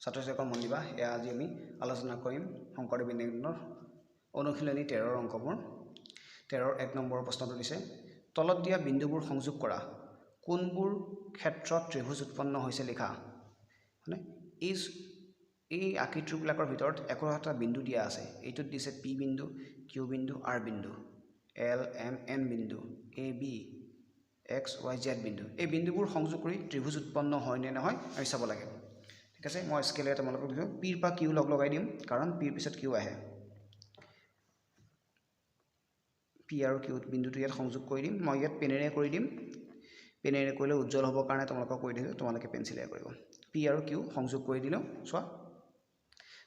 ছাত্ৰ-ছাত্ৰীসকল মন দিবা এয়া আজি আমি আলোচনা কৰিম শংকৰদেৱ বিজ্ঞানৰ অনুশীলনী 13 অংকবোৰ 13 1 নম্বৰৰ প্ৰশ্নটো দিছে তলত দিয়া বিন্দুবোৰ সংযোগ কৰা কোনবোৰ ক্ষেত্ৰত ত্ৰিভুজ উৎপন্ন হৈছে লিখা মানে এই আকৃতিবিলাকৰ ভিতৰত একোটা বিন্দু দিয়া আছে এইটোত দিছে P বিন্দু Q বিন্দু R বিন্দু L M N বিন্দু A B X Y Z বিন্দু এই বিন্দুবোৰ সংযোগ কৰি ত্ৰিভুজ উৎপন্ন হয় নে নহয় আমি চাব লাগে ঠিক আছে মই স্কেলে তোমালোকক দিছো P ৰ পৰা Q লগ লগাই দিম কাৰণ P ৰ পিছত Q আহে P আৰু Q বিন্দুটো ইয়াত সংযোগ কৰি দিম মই ইয়াত পেনেৰে কৰি দিম পেনেৰে কৰিলে উজ্জ্বল হ'ব কাৰণে তোমালোকক কৈ দিছো তোমালোকে পেন্সিলেৰে কৰিব P আৰু Q সংযোগ কৰি দিলো চোৱা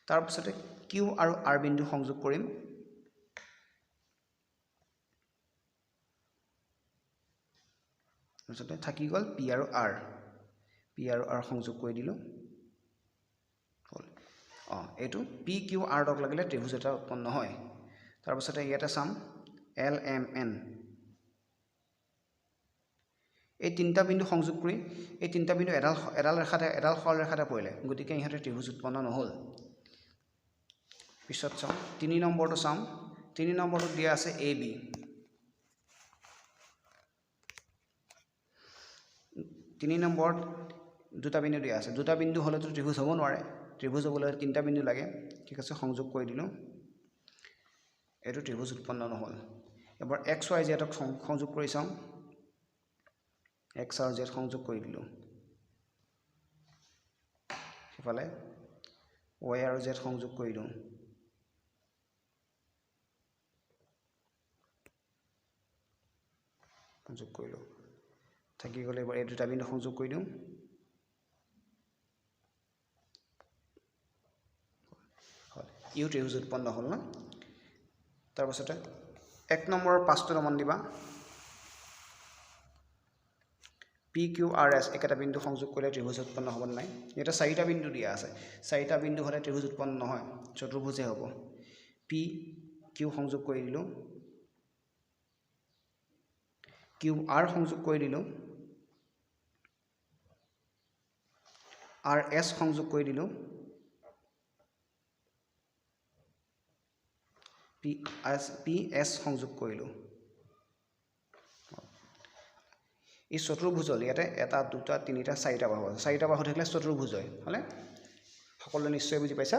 তাৰ পিছতে Q আৰু R বিন্দু সংযোগ কৰিম তাৰপিছতে থাকি গল P আৰু R সংযোগ কৰি দিলো হল এটো P Q R লগ লাগিলে ত্ৰিভুজ এটা উৎপন্ন হয় তাৰ পিছতে ইয়াতে চাম L M N এই তিনটা বিন্দু সংযোগ কৰি এই তিনটা বিন্দু এডাল সৰল ৰেখাতে পৰিলে গতিকে ইহঁতে ত্ৰিভুজ উৎপন্ন নহল পিছত চাম 3 নম্বৰটো চাম 3 নম্বৰটো দিয়া আছে AB 3 নম্বৰত দুটা বিন্দু দিয়া আছে দুটা বিন্দু হলে তো ত্ৰিভুজ হ'ব নোৱাৰে ত্ৰিভুজ হ'বলৈ তিনটা বিন্দু লাগে ঠিক আছে সংযোগ কৰি দিলো এটো ত্ৰিভুজ উৎপন্ন নহল এবাৰ X Y Z ক সংযোগ কৰি চাম X আৰু Z সংযোগ কৰি দিলো সিফালে Y আৰু Z সংযোগ কৰি দিও সংযোগ কৰিলো থাকি গলে এবাৰ এই দুটা বিন্দু সংযোগ কৰি দিও ইউ ত্ৰিভুজ উৎপন্ন হল না তাৰ পাছতে 1 নম্বৰৰ 5টো মান দিবা P Q R S একেটা বিন্দু সংযোগ কৰিলে ত্ৰিভুজ উৎপন্ন হ'ব নাই এটা চাৰিটা বিন্দু দিয়া আছে চাৰিটা বিন্দু হলে ত্ৰিভুজ উৎপন্ন নহয় চতুৰ্ভুজে হ'ব P Q সংযোগ কৰি দিলো Q R সংযোগ কৰি দিলো R S সংযোগ কৰি দিলো P S সংযোগ কৰিলো এই চতুৰ্ভুজল ইয়াতে এটা দুটা তিনিটা চাৰিটা বাহু আছে চাৰিটা বাহু থাকিলে চতুৰ্ভুজ হয় হলে সকলোৱে নিশ্চয় বুজি পাইছা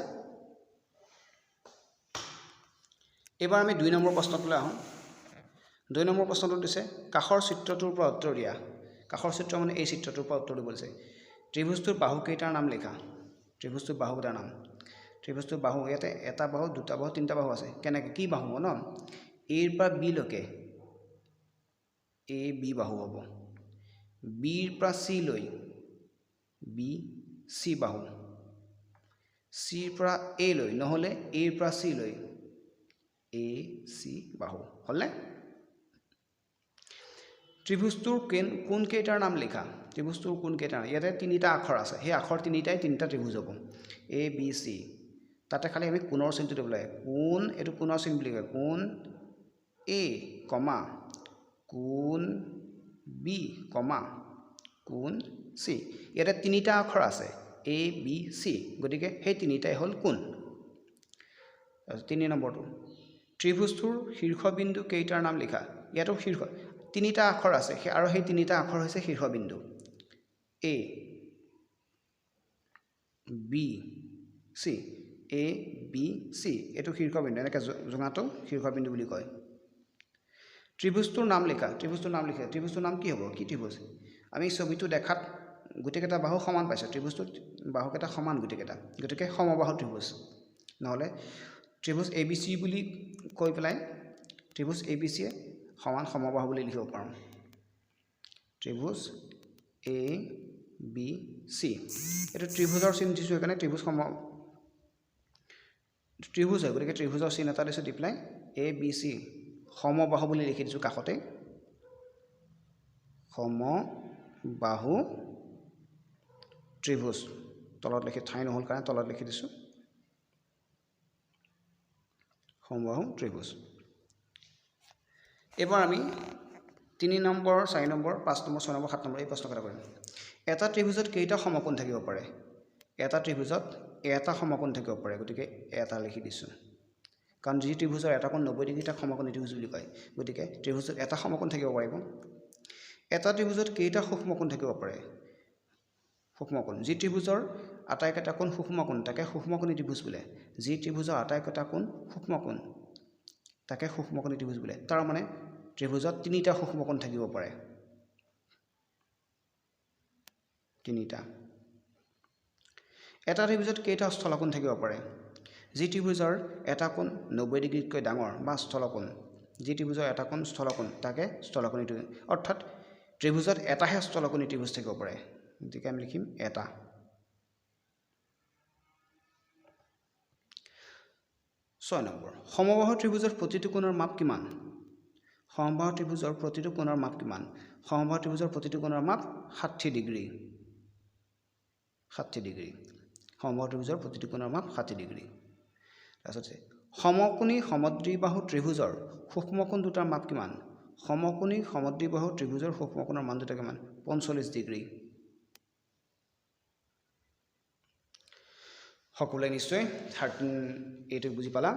এবাৰ আমি 2 নম্বৰ প্ৰশ্নটোলৈ আহোঁ 2 নম্বৰ প্ৰশ্নটো দিছে কাখৰ চিত্ৰটোৰ পৰা উত্তৰ দিয়া কাখৰ চিত্ৰ মানে এই চিত্ৰটোৰ পৰা উত্তৰ দিব দিছে ত্ৰিভুজটোৰ বাহু কেইটাৰ নাম লিখা ত্ৰিভুজটোৰ বাহু কেইটাৰ নাম ত্ৰিভুজটোৰ বাহু ইয়াতে এটা বাহু দুটা বাহু তিনটা বাহু আছে কেনেকৈ কি বাহু ন A ৰ পৰা B লৈকে A B বাহু হ'ব B ৰ পৰা C লৈ B C বাহু C ৰ পৰা A লৈ নহলে A ৰ পৰা C লৈ A C বাহু হলনে ত্ৰিভুজটোৰ কোন কেইটাৰ নাম লিখা ত্ৰিভুজটোৰ কোন কেইটা ইয়াতে তিনিটা আখৰ আছে সেই আখৰ তিনিটাই তিনিটা ত্ৰিভুজ হ'ব A B C তাতে খালি আমি কোণৰ চিনটো দিব লাগে কোণ এটো কোণৰ চিন বুলি কয় কোণ A কমা কোণ B কমা কোণ C ইয়াতে তিনিটা আখৰ আছে A B C গতিকে সেই তিনিটাই হল কোণ 3 নম্বৰটো ত্ৰিভুজটোৰ শীৰ্ষবিন্দু কেইটাৰ নাম লিখা ইয়াতো শীৰ্ষ তিনিটা আখৰ আছে আৰু সেই তিনিটা আখৰ হৈছে শীৰ্ষবিন্দু A B C A B C এটো শীৰ্ষবিন্দু এনেকৈ জোঙাটো শীৰ্ষবিন্দু বুলি কয় ত্ৰিভুজটোৰ নাম লিখা ত্ৰিভুজটোৰ নাম লিখা ত্ৰিভুজটোৰ নাম কি হ'ব কি ত্ৰিভুজ আমি ছবিটো দেখাত গুটেকেটা বাহু সমান পাইছো ত্ৰিভুজটোত বাহুকেটা সমান গুটেকেটা গতিকে সমবাহু ত্ৰিভুজ নহলে ত্ৰিভুজ ABC বুলি কৈ পেলাই ত্ৰিভুজ ABC সমান সমবাহু বুলি লিখিব পাৰোঁ ত্ৰিভুজ ABC এটা ত্ৰিভুজৰ চিন দিছো এখানে ত্ৰিভুজ ত্ৰিভুজ হয় গতিকে ত্ৰিভুজৰ চিন এটা দিছো দি পেলাই ABC সমবাহু বুলি লিখি দিছো কাষতে সমবাহু ত্ৰিভুজ তলত লিখি ঠাই নহল কাৰণে তলত লিখি দিছো সমবাহু ত্ৰিভুজ এবাৰ আমি 3 number 4 number 5 number 6 number 7 number এই প্ৰশ্ন কৰা কৰিম এটা ত্ৰিভুজত কেইটা সমকোণ থাকিব পাৰে এটা ত্ৰিভুজত এটা সমকোণ থাকিব পাৰে গতিকে এটা লিখি দিছোঁ কাৰণ যি ত্ৰিভুজৰ এটা কোণ 90 ডিগ্ৰী তাক সমকোণী ত্ৰিভুজ বুলি কয় গতিকে ত্ৰিভুজত এটা সমকোণ থাকিব পাৰিব এটা ত্ৰিভুজত কেইটা সূক্ষ্মকোণ থাকিব পাৰে সূক্ষ্মকোণ যি ত্ৰিভুজৰ আটাইকেইটা কোণ সূক্ষ্মকোণ তাকে সূক্ষ্মকোণী ত্ৰিভুজ বোলে যি ত্ৰিভুজৰ আটাইকেইটা কোণ সূক্ষ্মকোণ তাকে সূক্ষ্মকোণী ত্ৰিভুজ বোলে তাৰ মানে ত্ৰিভুজত তিনিটা সূক্ষ্মকোণ থাকিব পাৰে তিনিটা এটা ত্ৰিভুজত কেইটা স্থলকোণ থাকিব পাৰে যি ত্ৰিভুজৰ এটা কোণ 90 ডিগ্ৰীতকৈ ডাঙৰ বা স্থলকোণ যি ত্ৰিভুজৰ এটা কোণ স্থলকোণ তাকে স্থলকোণী ত্ৰিভুজ অৰ্থাৎ ত্ৰিভুজত এটাহে স্থলকোণী ত্ৰিভুজ থাকিব পাৰে গতিকে আমি লিখিম এটা 6 নম্বৰ সমবাহু ত্ৰিভুজৰ প্ৰতিটো কোণৰ মাপ কিমান সমবাহু ত্ৰিভুজৰ প্ৰতিটো কোণৰ মাপ কিমান সমবাহু ত্ৰিভুজৰ প্ৰতিটো কোণৰ মাপ 60 ডিগ্ৰী 60 ডিগ্ৰী সমবাহু ত্ৰিভুজৰ প্ৰতিটো কোণৰ মাপ 60 ডিগ্ৰী তাৰপিছত সমকোণী সমদ্বিবাহু ত্ৰিভুজৰ সূক্ষ্মকোণ দুটাৰ মাপ কিমান সমকোণী সমদ্বিবাহু ত্ৰিভুজৰ সূক্ষ্মকোণৰ মান দুটা কিমান 45 ডিগ্ৰী সকলোৱে নিশ্চয় 13 এইটো বুজি পালা